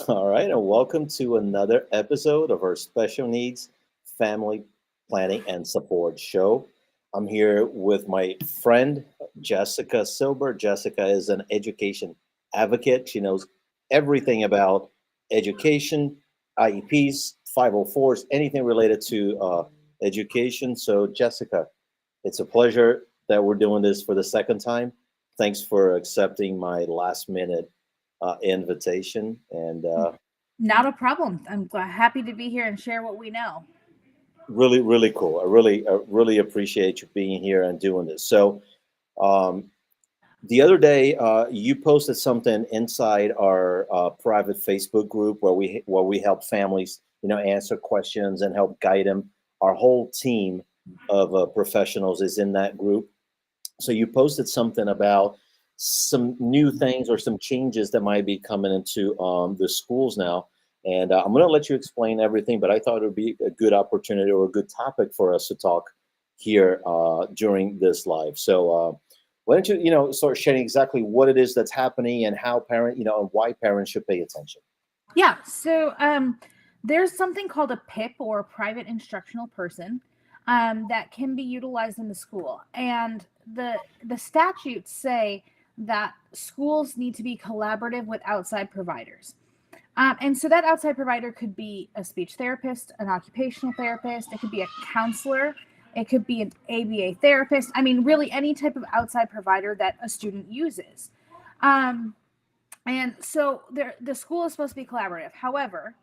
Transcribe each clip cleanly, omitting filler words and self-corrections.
All right, and welcome to another episode of our Special Needs Family Planning and Support Show. I'm here with my friend Jessica Silber. Jessica is an education advocate. She knows everything about education, IEPs, 504s, anything related to education. So, Jessica, it's a pleasure that we're doing this for the second time. Thanks for accepting my last minute invitation. And Not a problem. Happy to be here and share what we know. really, really cool. I really appreciate you being here and doing this. So, um, the other day, you posted something inside our private Facebook group where we help families, answer questions and help guide them. Our whole team of professionals is in that group. So you posted something about some new things or some changes that might be coming into the schools now. And I'm going to let you explain everything, but I thought it would be a good opportunity or a good topic for us to talk here during this live. So why don't you, start sharing exactly what it is that's happening and how and why parents should pay attention. Yeah. There's something called a PIP or private instructional person that can be utilized in the school, and the statutes say that schools need to be collaborative with outside providers. And so that outside provider could be a speech therapist, an occupational therapist, it could be a counselor, it could be an ABA therapist. I mean, really any type of outside provider that a student uses. Um, and so the school is supposed to be collaborative. However,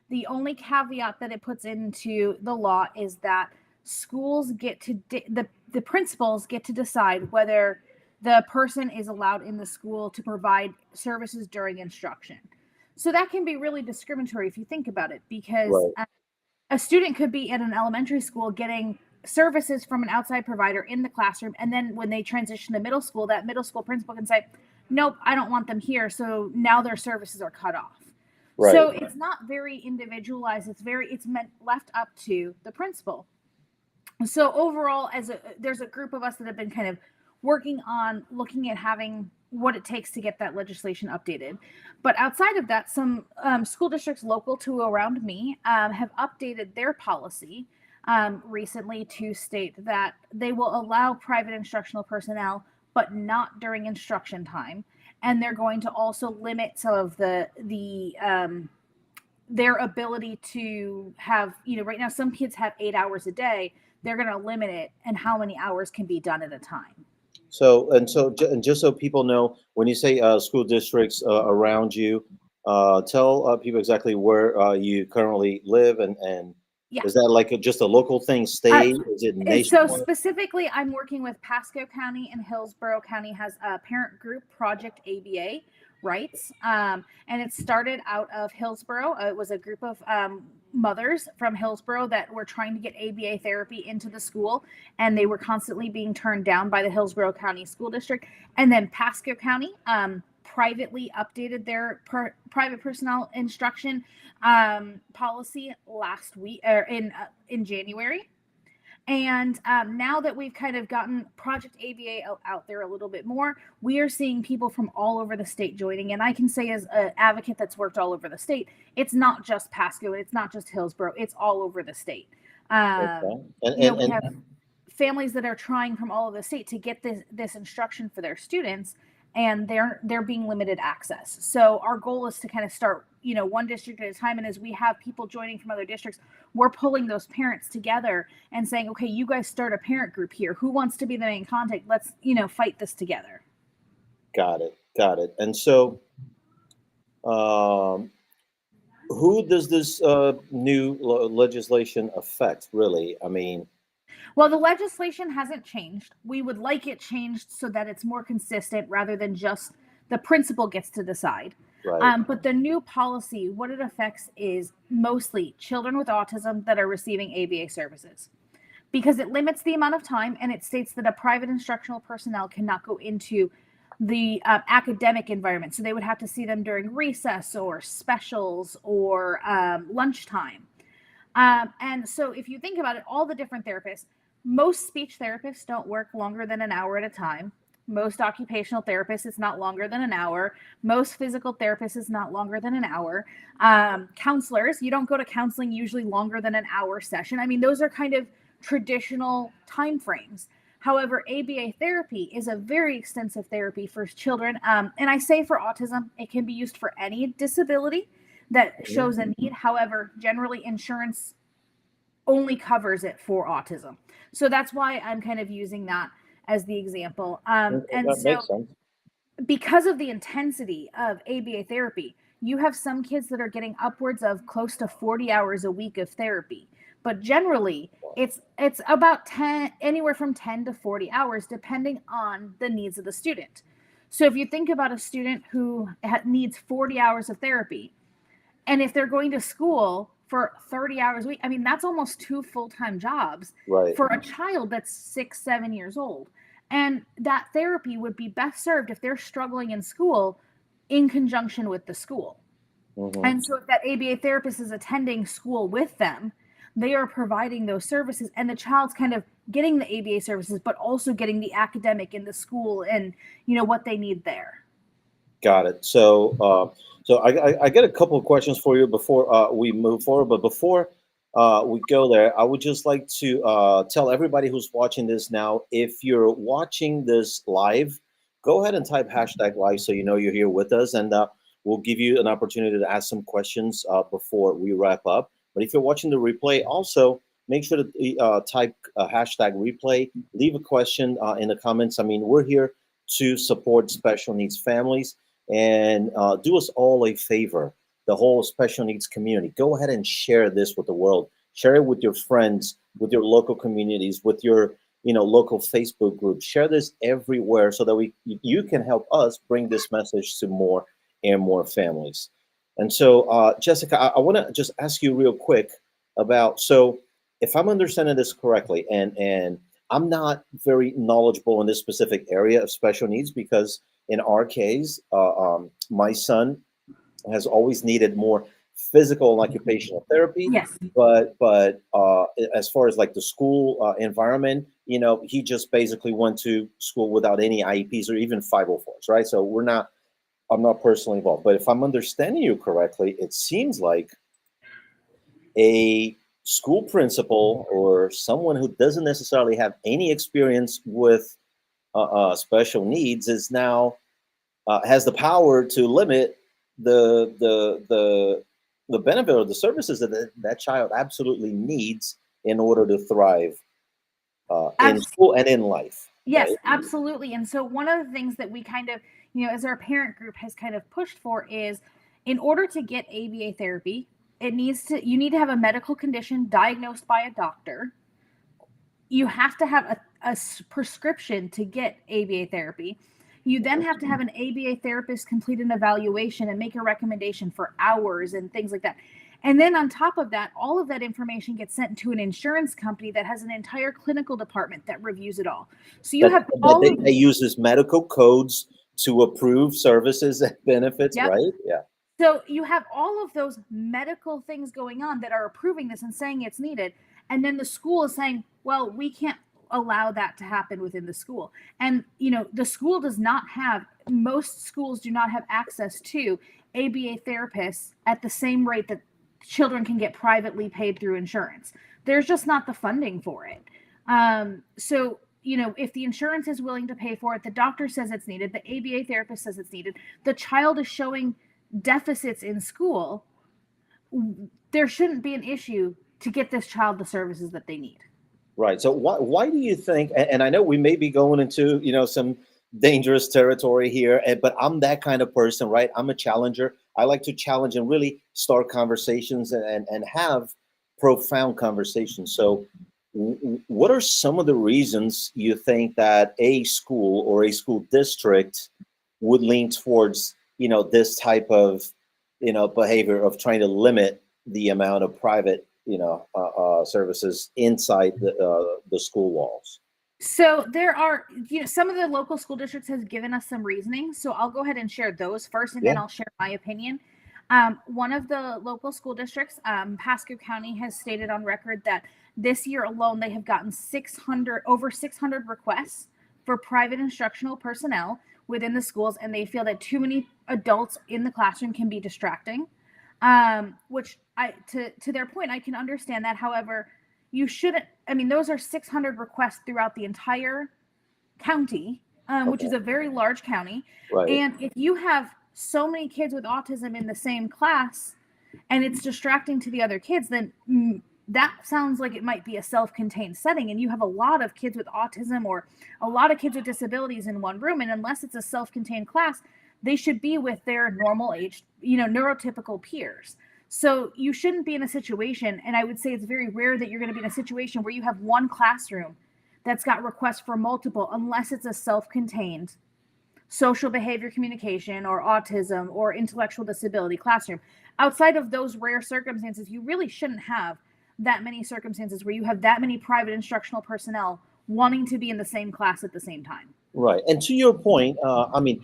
the only caveat that it puts into the law is that schools get to the principals get to decide whether the person is allowed in the school to provide services during instruction. So that can be really discriminatory if you think about it, because Right. a student could be at an elementary school getting services from an outside provider in the classroom, and then when they transition to middle school, that middle school principal can say, nope, I don't want them here, so now their services are cut off. Right. So it's not very individualized. It's meant left up to the principal. So overall, there's a group of us that have been kind of working on looking at having what it takes to get that legislation updated. But outside of that, some school districts local to around me have updated their policy recently to state that they will allow private instructional personnel, but not during instruction time. And they're going to also limit some of their ability to have, right now some kids have 8 hours a day. They're going to limit it and how many hours can be done at a time. And just so people know, when you say school districts around you, tell people exactly where you currently live, and Yeah. is that like just a local thing, Uh, state? Is it so nationwide? specifically, I'm working with Pasco County, and Hillsborough County has a parent group, Project ABA Rights, and it started out of Hillsborough. It was a group of mothers from Hillsborough that were trying to get ABA therapy into the school, and they were constantly being turned down by the Hillsborough County School District. And then Pasco County privately updated their private personnel instruction policy last week, or in January. And now that we've kind of gotten Project ABA out there a little bit more, we are seeing people from all over the state joining. And I can say, as an advocate that's worked all over the state, it's not just Pasco, it's not just Hillsborough, it's all over the state. Okay. And and We and have families that are trying from all over the state to get this instruction for their students, and they're being limited access. So our goal is to kind of start, one district at a time, and as we have people joining from other districts, we're pulling those parents together and saying, okay, you guys start a parent group here, who wants to be the main contact, let's fight this together. got it, got it. And so, um, who does this new legislation affect? Really, I mean, Well, the legislation hasn't changed. We would like it changed so that it's more consistent rather than just the principal gets to decide. right, But the new policy, what it affects is mostly children with autism that are receiving ABA services, because it limits the amount of time, and it states that a private instructional personnel cannot go into the academic environment. So they would have to see them during recess or specials or lunchtime. And so if you think about it, all the different therapists, most speech therapists don't work longer than an hour at a time. Most occupational therapists, it's not longer than an hour. Most physical therapists is not longer than an hour. Counselors, you don't go to counseling usually longer than an hour session. I mean, those are kind of traditional time frames. However, ABA therapy is a very extensive therapy for children. And I say for autism, it can be used for any disability that shows a need. However, generally insurance only covers it for autism. So that's why I'm kind of using that as the example. And That so makes sense. because of the intensity of ABA therapy, you have some kids that are getting upwards of close to 40 hours a week of therapy. But generally, it's about 10, anywhere from 10 to 40 hours, depending on the needs of the student. So if you think about a student who needs 40 hours of therapy, and if they're going to school for 30 hours a week, I mean, that's almost 2 full-time jobs Right. for a child that's 6, 7 years old. And that therapy would be best served if they're struggling in school in conjunction with the school. Mm-hmm. And so if that ABA therapist is attending school with them, they are providing those services, and the child's kind of getting the ABA services, but also getting the academic in the school and, you know, what they need there. Got it. So I get a couple of questions for you before we move forward. But before we go there, I would just like to tell everybody who's watching this now, if you're watching this live, go ahead and type hashtag live so you know you're here with us, and we'll give you an opportunity to ask some questions before we wrap up. But if you're watching the replay, also make sure to type hashtag replay, leave a question in the comments. I mean, we're here to support special needs families. And do us all a favor, the whole special needs community. Go ahead and share this with the world. Share it with your friends, with your local communities, with your local Facebook groups. Share this everywhere so that you can help us bring this message to more and more families. And so, Jessica, I want to just ask you real quick about, so if I'm understanding this correctly, and I'm not very knowledgeable in this specific area of special needs, because in our case, my son has always needed more physical and occupational therapy. Yes. But as far as like the school environment, he just basically went to school without any IEPs or even 504s, right? So I'm not personally involved. But if I'm understanding you correctly, it seems like a school principal or someone who doesn't necessarily have any experience with special needs is now has the power to limit the benefit or the services that child absolutely needs in order to thrive in school and in life. Yes, Right? absolutely. And so one of the things that we kind of, as our parent group has kind of pushed for is, in order to get ABA therapy, you need to have a medical condition diagnosed by a doctor. You have to have a prescription to get ABA therapy. You then have to have an ABA therapist complete an evaluation and make a recommendation for hours and things like that. And then on top of that, all of that information gets sent to an insurance company that has an entire clinical department that reviews it all. So you have all they use this medical codes to approve services and benefits, Yep. right? Yeah. So you have all of those medical things going on that are approving this and saying it's needed. And then the school is saying, well, we can't allow that to happen within the school. And, the school does not have, most schools do not have access to ABA therapists at the same rate that children can get privately paid through insurance. There's just not the funding for it. So, if the insurance is willing to pay for it, the doctor says it's needed, the ABA therapist says it's needed, the child is showing deficits in school, there shouldn't be an issue to get this child the services that they need. Right. So why do you think, and I know we may be going into, some dangerous territory here, but I'm that kind of person, right? I'm a challenger. I like to challenge and really start conversations and have profound conversations. So what are some of the reasons you think that a school or a school district would lean towards, this type of, behavior of trying to limit the amount of private services inside the school walls? So there are, some of the local school districts has given us some reasoning. So I'll go ahead and share those first, and then I'll share my opinion. One of the local school districts, Pasco County, has stated on record that this year alone they have gotten over 600 requests for private instructional personnel within the schools, and they feel that too many adults in the classroom can be distracting. Which to their point, I can understand that. However, you shouldn't. I mean, those are 600 requests throughout the entire county, which Okay. is a very large county. Right. And if you have so many kids with autism in the same class and it's distracting to the other kids, then that sounds like it might be a self-contained setting, and you have a lot of kids with autism or a lot of kids with disabilities in one room, and unless it's a self-contained class, they should be with their normal age, neurotypical peers. So you shouldn't be in a situation, and I would say it's very rare that you're going to be in a situation where you have one classroom that's got requests for multiple, unless it's a self-contained social behavior communication or autism or intellectual disability classroom. Outside of those rare circumstances, you really shouldn't have that many circumstances where you have that many private instructional personnel wanting to be in the same class at the same time. Right. And to your point, I mean,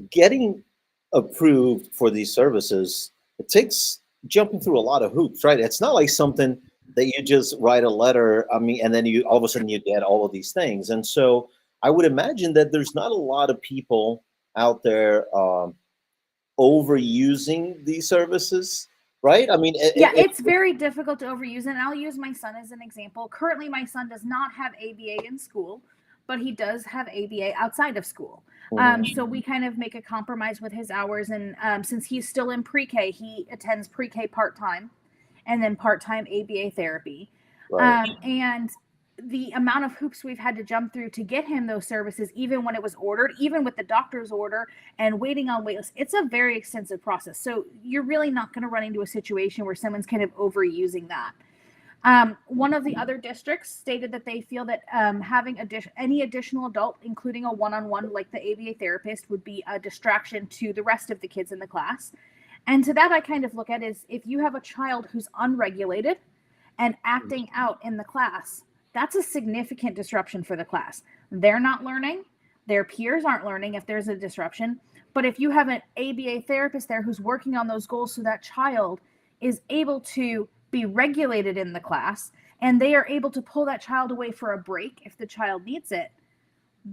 getting approved for these services, it takes jumping through a lot of hoops, right? It's not like something that you just write a letter, I mean, and then you all of a sudden you get all of these things. And so I would imagine that there's not a lot of people out there overusing these services, right? I mean, Yeah, it's very difficult to overuse it. And I'll use my son as an example. Currently, my son does not have ABA in school, but he does have ABA outside of school. So we kind of make a compromise with his hours. And since he's still in pre-K, he attends pre-K part-time and then part-time ABA therapy. right. And the amount of hoops we've had to jump through to get him those services, even when it was ordered, even with the doctor's order and waiting on wait lists, it's a very extensive process. So you're really not going to run into a situation where someone's kind of overusing that. One of the other districts stated that they feel that having any additional adult, including a one-on-one like the ABA therapist, would be a distraction to the rest of the kids in the class. And to that, I kind of look at is if you have a child who's unregulated and acting out in the class, that's a significant disruption for the class. They're not learning. Their peers aren't learning if there's a disruption. But if you have an ABA therapist there who's working on those goals so that child is able to be regulated in the class and they are able to pull that child away for a break if the child needs it,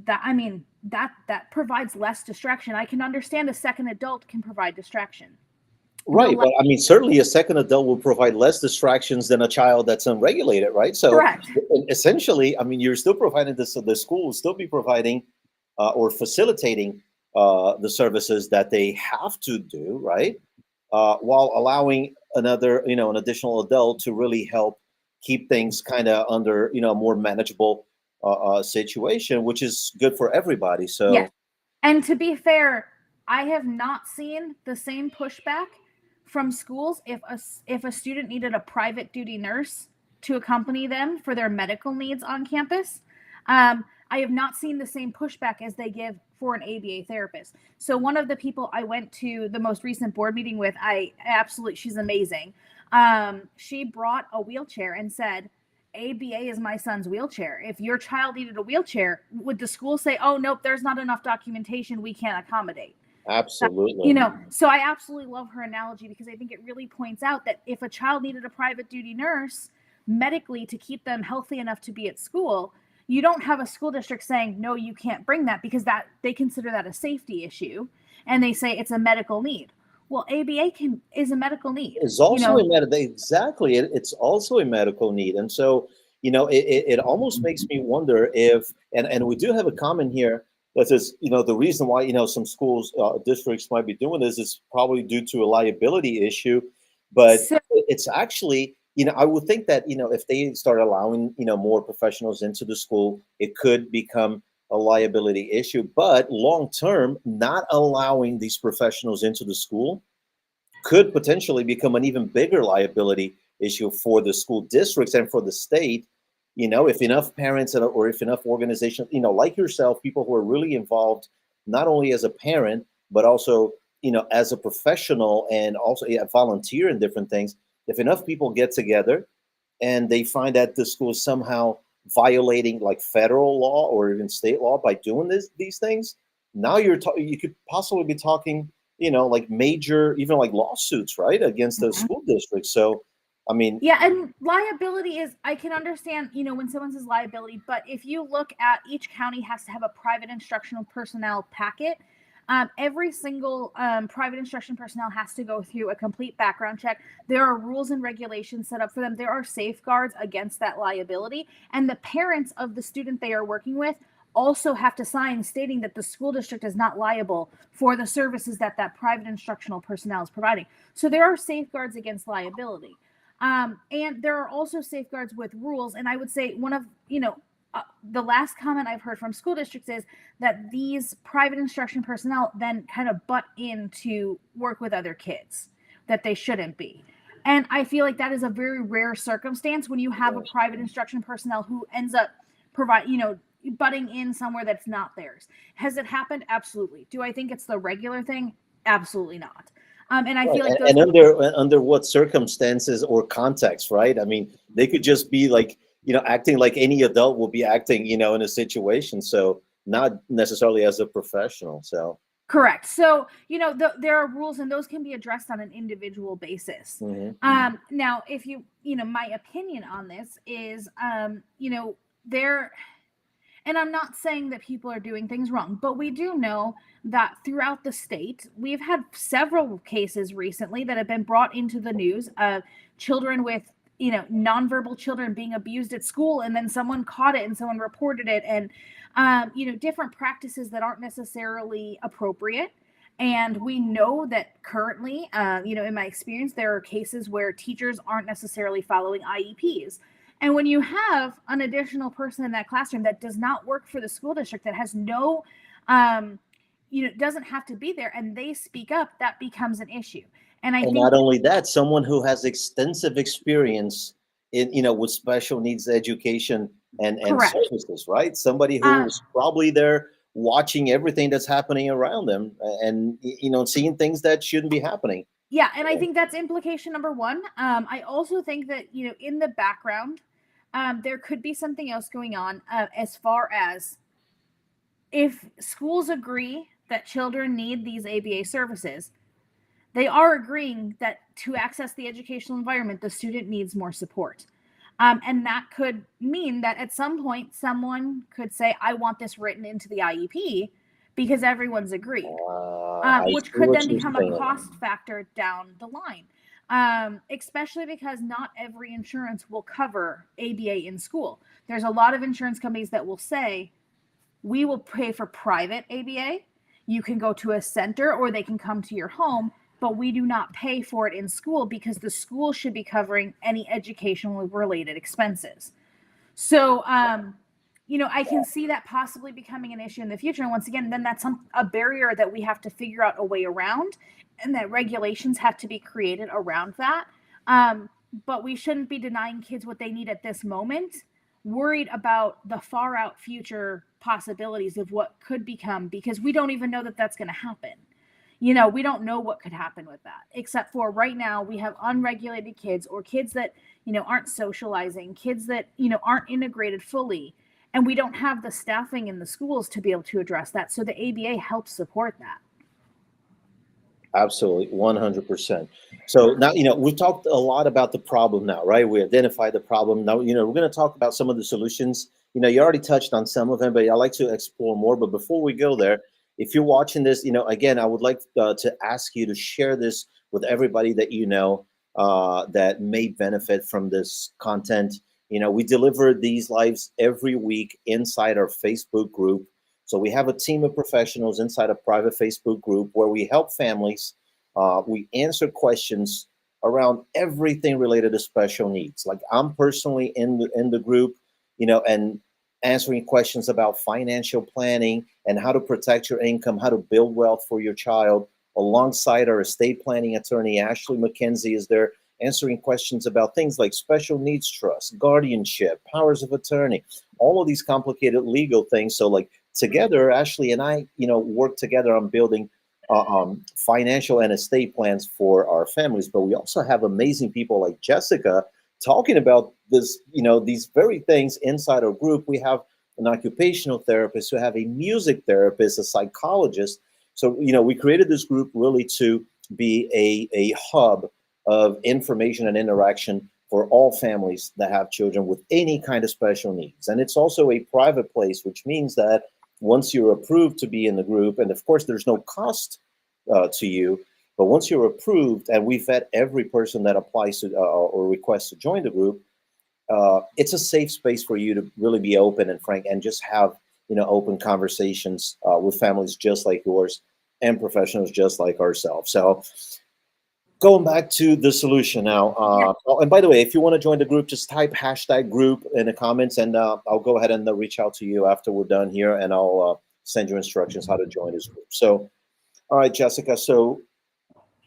that provides less distraction. I can understand a second adult can provide distraction. Right, but I mean, certainly a second adult will provide less distractions than a child that's unregulated, right? So, correct. essentially, I mean, you're still providing this, so the school will still be providing or facilitating the services that they have to do, right? While allowing an additional adult to really help keep things kind of under, a more manageable situation, which is good for everybody. So, yeah. And to be fair, I have not seen the same pushback from schools if a student needed a private duty nurse to accompany them for their medical needs on campus. I have not seen the same pushback as they give for an ABA therapist. So one of the people I went to the most recent board meeting with, she's amazing. She brought a wheelchair and said, ABA is my son's wheelchair. If your child needed a wheelchair, would the school say, oh, nope, there's not enough documentation, we can't accommodate? absolutely. So I absolutely love her analogy because I think it really points out that if a child needed a private duty nurse medically to keep them healthy enough to be at school, you don't have a school district saying, no, you can't bring that, because that they consider that a safety issue and they say it's a medical need. Well, ABA is a medical need. It's also a medical, exactly. It's also a medical need. And so, it almost makes me wonder if, and we do have a comment here that says, the reason why, some schools, districts might be doing this is probably due to a liability issue. But it's actually, I would think that, if they start allowing, more professionals into the school, it could become a liability issue. But long term, not allowing these professionals into the school could potentially become an even bigger liability issue for the school districts and for the state. If enough parents or if enough organizations, like yourself, people who are really involved, not only as a parent, but also, as a professional and also a volunteer in different things, if enough people get together and they find that the school is somehow violating like federal law or even state law by doing these things, now you could possibly be talking, like major, even like lawsuits, right, against those school districts. So I mean, Yeah, and liability is, I can understand, when someone says liability, but if you look at, each county has to have a private instructional personnel packet. Every single private instruction personnel has to go through a complete background check. There are rules and regulations set up for them. There are safeguards against that liability. And the parents of the student they are working with also have to sign stating that the school district is not liable for the services that that private instructional personnel is providing. So there are safeguards against liability. And there are also safeguards with rules. And I would say one of, the last comment I've heard from school districts is that these private instruction personnel then kind of butt in to work with other kids that they shouldn't be. And I feel like that is a very rare circumstance when you have a private instruction personnel who ends up butting in somewhere that's not theirs. Has it happened? Absolutely. Do I think it's the regular thing? Absolutely not. And I feel like those and under what circumstances or context, right? I mean, they could just be like, acting like any adult will be acting, in a situation. So not necessarily as a professional. So correct. So, there are rules and those can be addressed on an individual basis. Now, if my opinion on this is, there, and I'm not saying that people are doing things wrong, but we do know that throughout the state, we've had several cases recently that have been brought into the news of children with, nonverbal children being abused at school, and then someone caught it and someone reported it, and, different practices that aren't necessarily appropriate. And we know that currently, in my experience, there are cases where teachers aren't necessarily following IEPs. And when you have an additional person in that classroom that does not work for the school district, that has no, doesn't have to be there, and they speak up, that becomes an issue. And I think not only that, someone who has extensive experience in, with special needs education and services, right? Somebody who is probably there watching everything that's happening around them, and seeing things that shouldn't be happening. Yeah, and I think that's implication number one. I also think that, in the background, there could be something else going on, as far as if schools agree that children need these ABA services, they are agreeing that to access the educational environment, the student needs more support. And that could mean that at some point, someone could say, I want this written into the IEP because everyone's agreed, which could then become a cost factor down the line. Especially because not every insurance will cover ABA in school. There's a lot of insurance companies that will say, we will pay for private ABA. You can go to a center or they can come to your home, but we do not pay for it in school because the school should be covering any educational related expenses. So, I can see that possibly becoming an issue in the future. And once again, then that's a barrier that we have to figure out a way around, and that regulations have to be created around that. But we shouldn't be denying kids what they need at this moment, worried about the far out future possibilities of what could become, because we don't even know that that's going to happen. We don't know what could happen with that, except for right now we have unregulated kids, or kids that, aren't socializing, kids that, aren't integrated fully. And we don't have the staffing in the schools to be able to address that. So the ABA helps support that. Absolutely, 100%. So now, we've talked a lot about the problem now, right? We identified the problem. Now, we're going to talk about some of the solutions. You already touched on some of them, but I'd like to explore more. But before we go there, if you're watching this, again, I would like to ask you to share this with everybody that that may benefit from this content. We deliver these lives every week inside our Facebook group. So we have a team of professionals inside a private Facebook group where we help families. We answer questions around everything related to special needs. Like I'm personally in the group, and answering questions about financial planning and how to protect your income, how to build wealth for your child. Alongside our estate planning attorney, Ashley McKenzie, is there answering questions about things like special needs trust, guardianship, powers of attorney, all of these complicated legal things. So like together, Ashley and I, work together on building financial and estate plans for our families. But we also have amazing people like Jessica talking about this, these very things inside our group. We have an occupational therapist, we have a music therapist, a psychologist. So, we created this group really to be a hub of information and interaction for all families that have children with any kind of special needs. And it's also a private place, which means that once you're approved to be in the group, and of course, there's no cost to you, but once you're approved, and we vet every person that applies to or requests to join the group, it's a safe space for you to really be open and frank and just have open conversations with families just like yours and professionals just like ourselves. So going back to the solution now. Oh, and by the way, if you want to join the group, just type #group in the comments, and I'll go ahead and reach out to you after we're done here, and I'll send you instructions how to join this group. So, all right, Jessica. So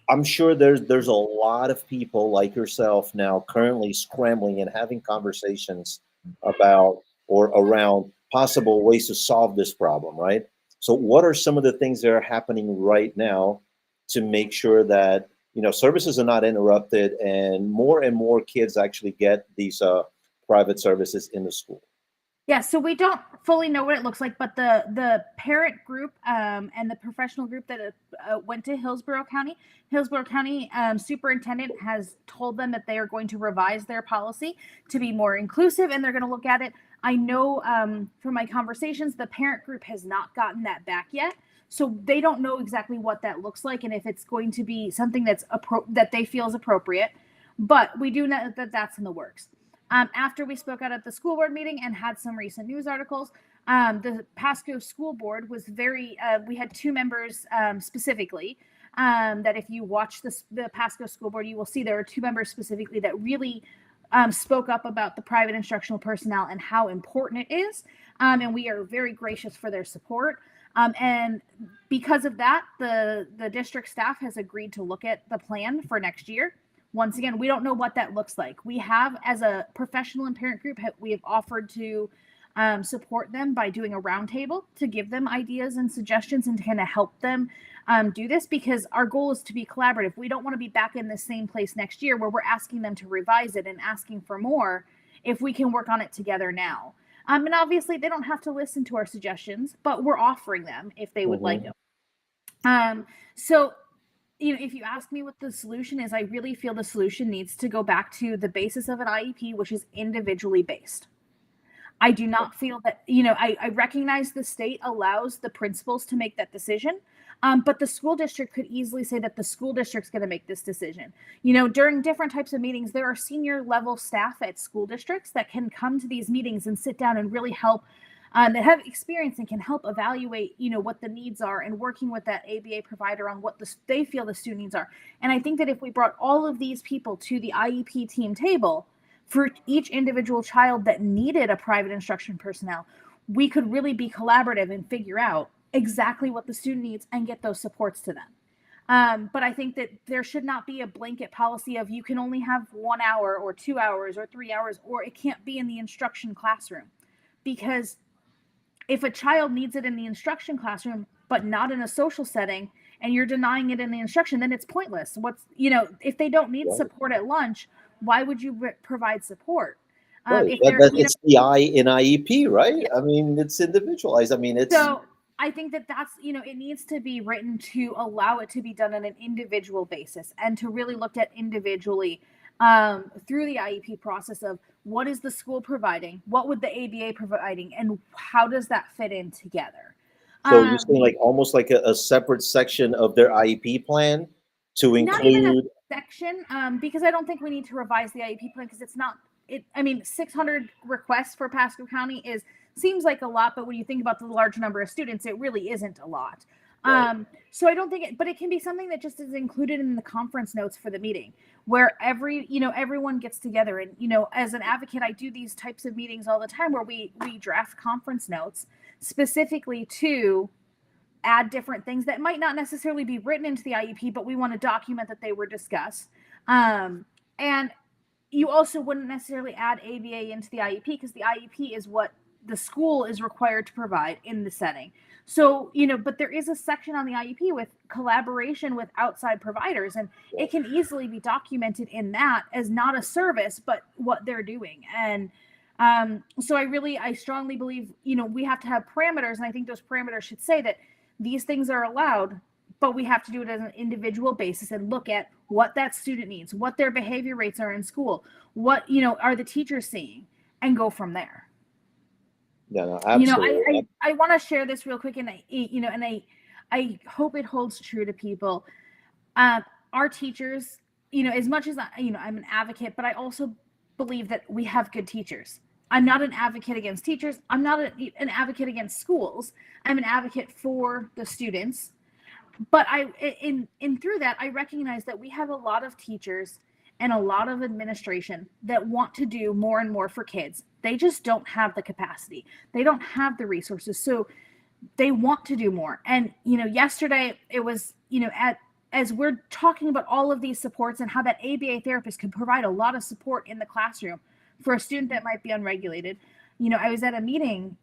I'm sure there's a lot of people like yourself now currently scrambling and having conversations about or around possible ways to solve this problem, right? So what are some of the things that are happening right now to make sure that services are not interrupted and more kids actually get these private services in the school? Yeah, so we don't fully know what it looks like, but the parent group and the professional group that went to Hillsborough County superintendent has told them that they are going to revise their policy to be more inclusive, and they're going to look at it. I know from my conversations, the parent group has not gotten that back yet, so they don't know exactly what that looks like and if it's going to be something that they feel is appropriate. But we do know that that's in the works. After we spoke out at the school board meeting and had some recent news articles, the Pasco School Board was we had two members specifically that if you watch the Pasco School Board, you will see there are two members specifically that really spoke up about the private instructional personnel and how important it is. And we are very gracious for their support. And because of that, the district staff has agreed to look at the plan for next year. Once again, we don't know what that looks like. We have, as a professional and parent group, we have offered to support them by doing a roundtable to give them ideas and suggestions and to kind of help them do this, because our goal is to be collaborative. We don't want to be back in the same place next year where we're asking them to revise it and asking for more if we can work on it together now. And obviously, they don't have to listen to our suggestions, but we're offering them if they would like them. So if you ask me what the solution is, I really feel the solution needs to go back to the basis of an IEP, which is individually based. I do not feel that, I recognize the state allows the principals to make that decision, but the school district could easily say that the school district's going to make this decision. During different types of meetings, there are senior level staff at school districts that can come to these meetings and sit down and really help that have experience and can help evaluate, what the needs are and working with that ABA provider on what they feel the student needs are. And I think that if we brought all of these people to the IEP team table for each individual child that needed a private instruction personnel, we could really be collaborative and figure out exactly what the student needs and get those supports to them. But I think that there should not be a blanket policy of you can only have 1 hour or 2 hours or 3 hours, or it can't be in the instruction classroom. Because if a child needs it in the instruction classroom, but not in a social setting, and you're denying it in the instruction, then it's pointless. If they don't need support at lunch, why would you provide support? Right. It's the I in IEP, right? Yeah. I mean, it's individualized. I mean, it's. So I think that's, it needs to be written to allow it to be done on an individual basis and to really look at individually through the IEP process of what is the school providing, what would the ABA providing, and how does that fit in together. So you're saying like almost like a separate section of their IEP plan to include. Not even a section, because I don't think we need to revise the IEP plan because it's not. 600 requests for Pasco County seems like a lot, but when you think about the large number of students, it really isn't a lot. Right. So I don't think but it can be something that just is included in the conference notes for the meeting, where everyone gets together. And, as an advocate, I do these types of meetings all the time where we draft conference notes specifically to add different things that might not necessarily be written into the IEP, but we want to document that they were discussed. And you also wouldn't necessarily add ABA into the IEP because the IEP is what the school is required to provide in the setting. So, but there is a section on the IEP with collaboration with outside providers, and it can easily be documented in that as not a service, but what they're doing. And so I strongly believe, we have to have parameters, and I think those parameters should say that these things are allowed, but we have to do it on an individual basis and look at what that student needs, what their behavior rates are in school, what, are the teachers seeing, and go from there. Yeah, no, absolutely. I want to share this real quick, and I hope it holds true to people. Our teachers, as much as I'm an advocate, but I also believe that we have good teachers. I'm not an advocate against teachers. I'm not an advocate against schools. I'm an advocate for the students. But in through that, I recognize that we have a lot of teachers and a lot of administration that want to do more and more for kids. They just don't have the capacity. They don't have the resources. So they want to do more. And yesterday it was, as we're talking about all of these supports and how that ABA therapist can provide a lot of support in the classroom for a student that might be unregulated. I was at a meeting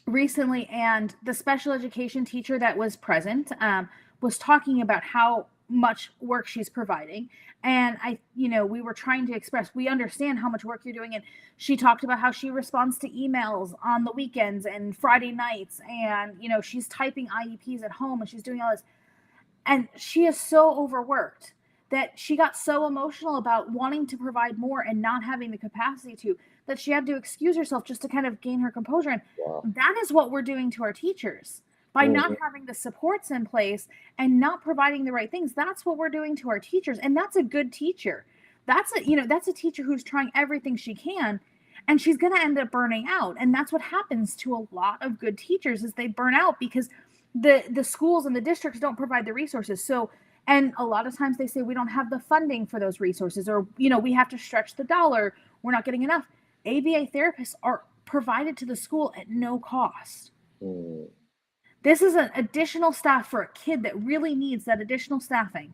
recently, and the special education teacher that was present was talking about how much work she's providing. And we were trying to express, we understand how much work you're doing. And she talked about how she responds to emails on the weekends and Friday nights. And, she's typing IEPs at home and she's doing all this. And she is so overworked that she got so emotional about wanting to provide more and not having the capacity to, that she had to excuse herself just to kind of gain her composure. And that is what we're doing to our teachers by not having the supports in place and not providing the right things. That's what we're doing to our teachers. And that's a good teacher. That's a teacher who's trying everything she can, and she's going to end up burning out. And that's what happens to a lot of good teachers, is they burn out because the schools and the districts don't provide the resources. So, and a lot of times they say we don't have the funding for those resources, or, we have to stretch the dollar. We're not getting enough. ABA therapists are provided to the school at no cost. This is an additional staff for a kid that really needs that additional staffing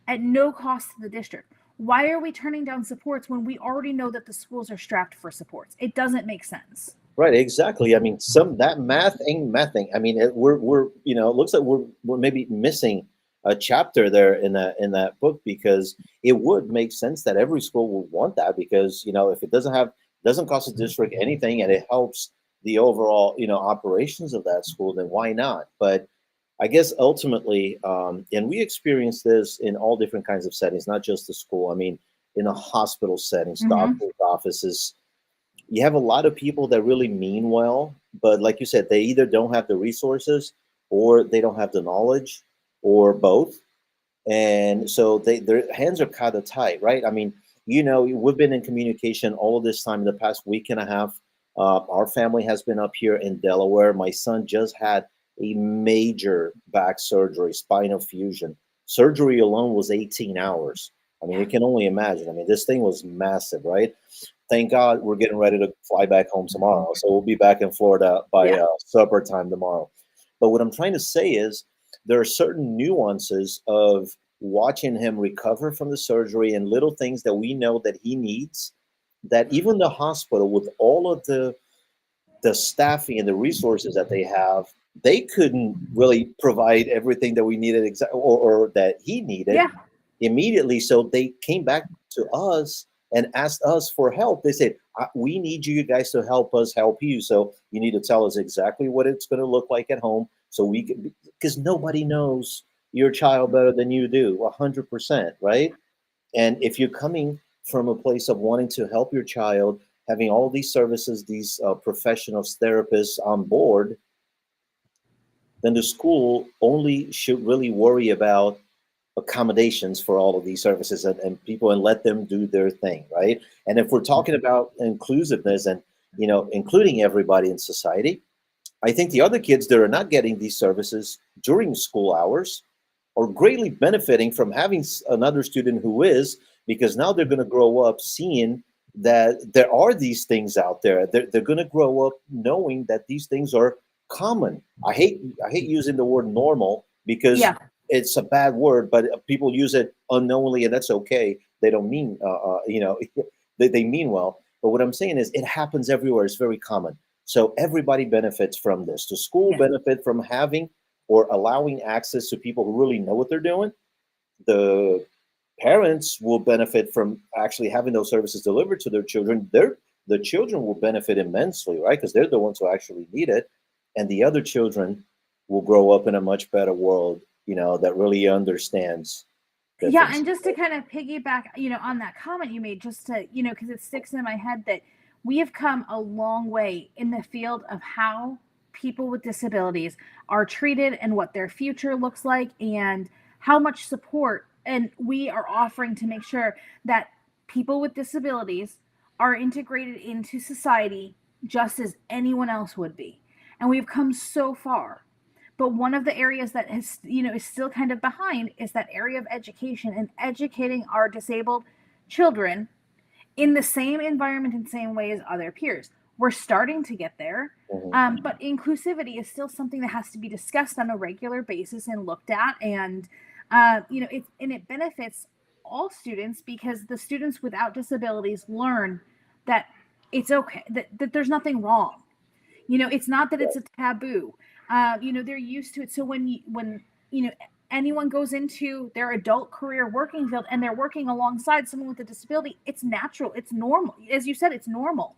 at no cost to the district. Why are we turning down supports when we already know that the schools are strapped for supports? It doesn't make sense. Right, exactly. I mean, that math ain't mathing. I mean, we're it looks like we're maybe missing a chapter there in that book, because it would make sense that every school would want that, because if it doesn't cost the district anything and it helps the overall operations of that school, then why not? But I guess ultimately, and we experience this in all different kinds of settings, not just the school. I mean, in a hospital settings, doctor's offices, you have a lot of people that really mean well, but like you said, they either don't have the resources or they don't have the knowledge, or both. And so their hands are kind of tight, right? I mean, we've been in communication all this time in the past week and a half. Our family has been up here in Delaware. My son just had a major back surgery, spinal fusion. Surgery alone was 18 hours. I mean, you can only imagine. I mean, this thing was massive, right? Thank God we're getting ready to fly back home tomorrow. So we'll be back in Florida by supper time tomorrow. But what I'm trying to say is there are certain nuances of watching him recover from the surgery and little things that we know that he needs, that even the hospital, with all of the staffing and the resources that they have, they couldn't really provide everything that we needed or that he needed immediately. So they came back to us and asked us for help. They said, we need you guys to help us help you. So you need to tell us exactly what it's going to look like at home, so we can, because nobody knows your child better than you do, 100%, right? And if you're coming from a place of wanting to help your child, having all these services, these professionals, therapists on board, then the school only should really worry about accommodations for all of these services and people, and let them do their thing, right? And if we're talking about inclusiveness and including everybody in society, I think the other kids that are not getting these services during school hours are greatly benefiting from having another student who is, because now they're going to grow up seeing that there are these things out there. They're going to grow up knowing that these things are common. I hate using the word normal, because it's a bad word, but people use it unknowingly, and that's okay. They don't mean, they mean well. But what I'm saying is, it happens everywhere. It's very common. So everybody benefits from this. The school benefit from having or allowing access to people who really know what they're doing. The parents will benefit from actually having those services delivered to their children. The children will benefit immensely, right? Because they're the ones who actually need it. And the other children will grow up in a much better world, that really understands Yeah, differences. and just to kind of piggyback, on that comment you made, just to, because it sticks in my head that we have come a long way in the field of how people with disabilities are treated and what their future looks like and how much support and we are offering to make sure that people with disabilities are integrated into society just as anyone else would be. And we've come so far. But one of the areas that is, is still kind of behind is that area of education and educating our disabled children in the same environment and same way as other peers. We're starting to get there, Mhm. but inclusivity is still something that has to be discussed on a regular basis and looked at, and it benefits all students because the students without disabilities learn that it's okay, that there's nothing wrong. It's not that it's a taboo. They're used to it. So when anyone goes into their adult career working field and they're working alongside someone with a disability, it's natural. It's normal. As you said, it's normal.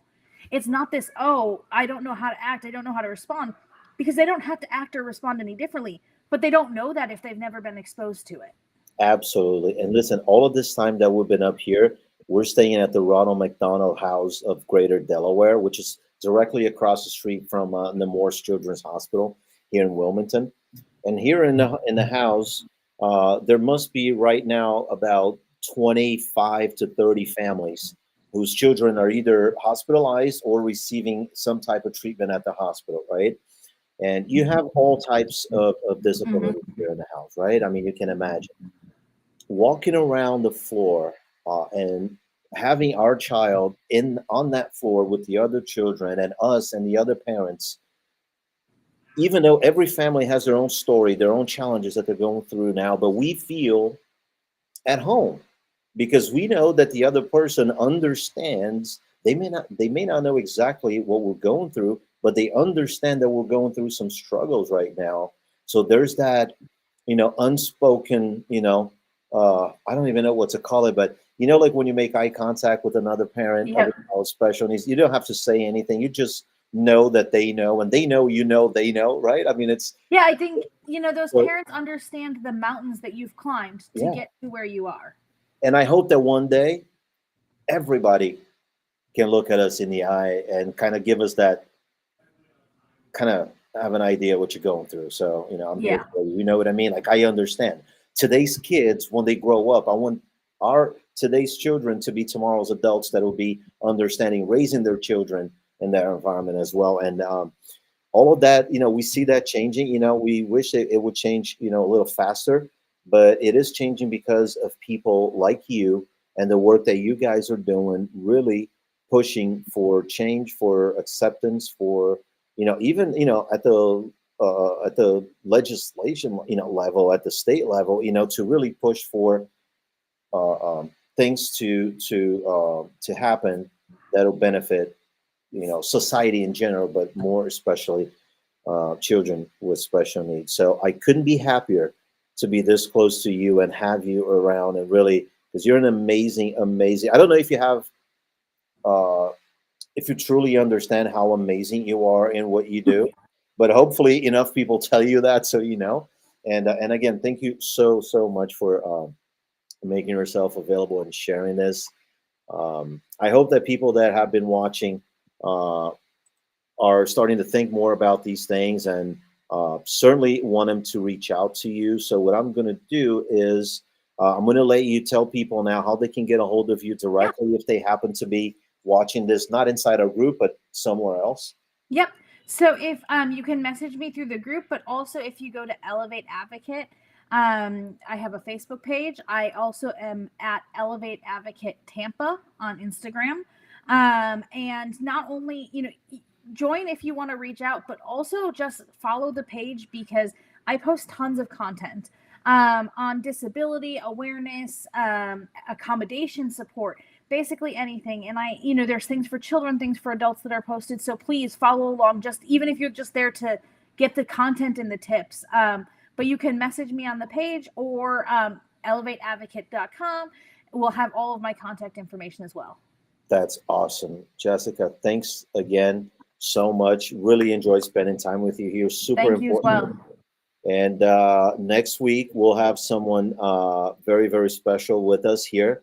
It's not this, oh, I don't know how to act. I don't know how to respond, because they don't have to act or respond any differently. But they don't know that if they've never been exposed to it. Absolutely. And listen, all of this time that we've been up here, we're staying at the Ronald McDonald House of Greater Delaware, which is directly across the street from the Morse Children's Hospital here in Wilmington. And here in the house, there must be right now about 25 to 30 families whose children are either hospitalized or receiving some type of treatment at the hospital, right? And you have all types of Mm-hmm. disabilities here in the house, right? I mean, you can imagine walking around the floor and having our child in on that floor with the other children and us and the other parents, even though every family has their own story, their own challenges that they're going through now, but we feel at home because we know that the other person understands. They may not know exactly what we're going through, but they understand that we're going through some struggles right now. So there's that, unspoken, I don't even know what to call it, but like when you make eye contact with another parent of Yep. a child with special needs, you don't have to say anything. You just know that they know, and they know, they know, right? I mean, it's Yeah, I think those so parents understand the mountains that you've climbed to yeah. get to where you are. And I hope that one day everybody can look at us in the eye and kind of give us that kind of have an idea what you're going through. So, I'm here Yeah. for you. You know what I mean? Like I understand. Today's kids, when they grow up, I want our today's children to be tomorrow's adults that will be understanding, raising their children in their environment as well. And all of that, we see that changing. We wish it would change, a little faster, but it is changing because of people like you and the work that you guys are doing, really pushing for change, for acceptance, for even at the legislation level, at the state level, to really push for things to happen that'll benefit society in general, but more especially children with special needs. So I couldn't be happier to be this close to you and have you around, and really, because you're an amazing, amazing. I don't know uh, if you truly understand how amazing you are in what you do, but hopefully enough people tell you that so you know. And again, thank you so much for making yourself available and sharing this. I hope that people that have been watching uh, are starting to think more about these things, and certainly want them to reach out to you. So what I'm going to do is I'm going to let you tell people now how they can get a hold of you Yeah. directly if they happen to be watching this, not inside our group, but somewhere else. Yep. So if you can message me through the group, but also if you go to Elevate Advocate, I have a Facebook page. I also am at Elevate Advocate Tampa on Instagram. And not only, join if you want to reach out, but also just follow the page because I post tons of content on disability awareness, accommodation support, basically anything. And there's things for children, things for adults that are posted. So please follow along, just even if you're just there to get the content and the tips. But you can message me on the page or elevateadvocate.com. We'll have all of my contact information as well. That's awesome. Jessica, thanks again so much. Really enjoyed spending time with you here. Super Thank you as important. well. And next week, we'll have someone very, very special with us here.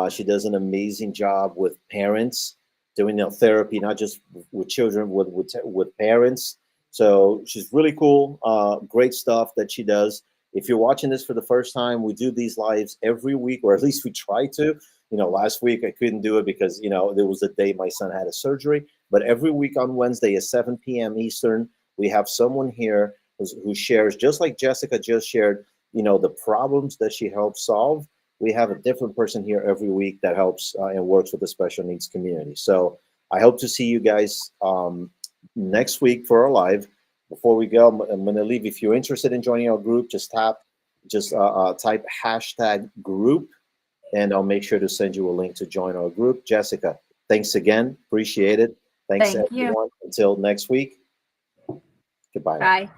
She does an amazing job with parents, doing therapy, not just with children, with parents. So she's really cool. Great stuff that she does. If you're watching this for the first time, we do these lives every week, or at least we try to. Last week I couldn't do it because there was a day my son had a surgery. But every week on Wednesday at 7 p.m. Eastern, we have someone here who shares, just like Jessica just shared, the problems that she helps solve. We have a different person here every week that helps and works with the special needs community. So I hope to see you guys next week for our live. Before we go, I'm going to leave. If you're interested in joining our group, just type #group, and I'll make sure to send you a link to join our group. Jessica, thanks again. Appreciate it. Thanks, Thank you. everyone. Until next week. Goodbye. Bye.